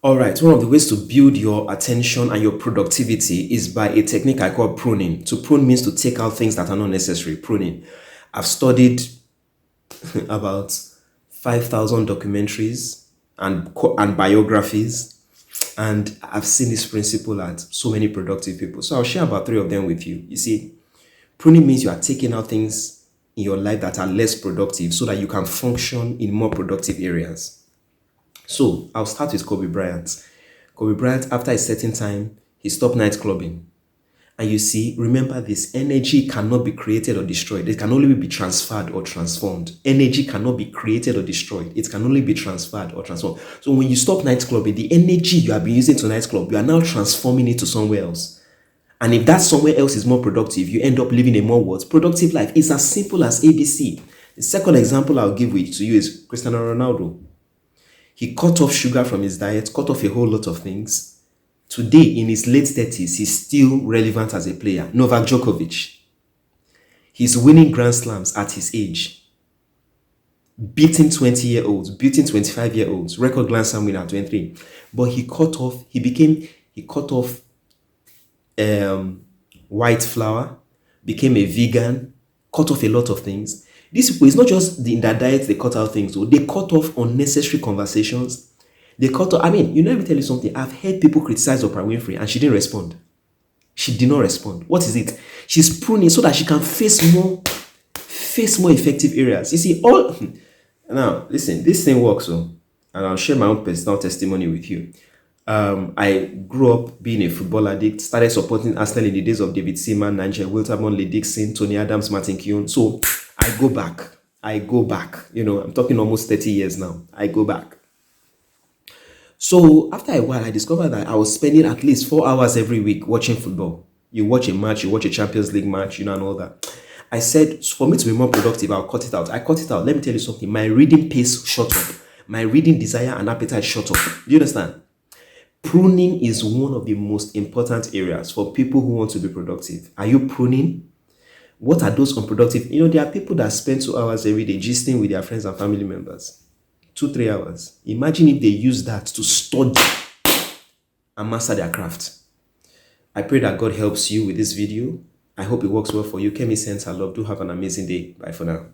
All right, one of the ways to build your attention and your productivity is by a technique I call pruning. To prune means to take out things that are not necessary. Pruning. I've studied about 5,000 documentaries and biographies, and I've seen this principle at so many productive people. So I'll share about three of them with you. You see, pruning means you are taking out things in your life that are less productive so that you can function in more productive areas. So I'll start with Kobe Bryant. Kobe Bryant, after a certain time, he stopped night clubbing. And you see, remember this, energy cannot be created or destroyed. It can only be transferred or transformed. Energy cannot be created or destroyed. It can only be transferred or transformed. So when you stop night clubbing, the energy you have been using to night club, you are now transforming it to somewhere else. And if that somewhere else is more productive, you end up living a more what? Productive life. It's as simple as ABC. The second example I'll give to you is Cristiano Ronaldo. He cut off sugar from his diet, cut off a whole lot of things. Today, in his late 30s, he's still relevant as a player. Novak Djokovic. He's winning Grand Slams at his age. Beating 20-year-olds, beating 25-year-olds, record Grand Slam winner at 23. But he cut off white flour, became a vegan, cut off a lot of things. These people, it's not just in their diet they cut out things, so they cut off unnecessary conversations. They cut off, let me tell you something. I've heard people criticize Oprah Winfrey and she didn't respond. She did not respond. What is it? She's pruning so that she can face more effective areas. You see, now listen, this thing works, and I'll share my own personal testimony with you. I grew up being a football addict, started supporting Arsenal in the days of David Seaman, Nigel Wilterman, Lee Dixon, Tony Adams, Martin Keown. So I go back. I'm talking almost 30 years now. I go back. So after a while, I discovered that I was spending at least 4 hours every week watching football. You watch a match, you watch a Champions League match, and all that. I said, for me to be more productive, I'll cut it out. I cut it out. Let me tell you something. My reading pace shot up. My reading desire and appetite shot up. Do you understand? Pruning is one of the most important areas for people who want to be productive. Are you pruning? What are those unproductive? There are people that spend 2 hours every day gisting with their friends and family members. 2-3 hours. Imagine if they use that to study and master their craft. I pray that God helps you with this video. I hope it works well for you. Kemi sends her love. Do have an amazing day. Bye for now.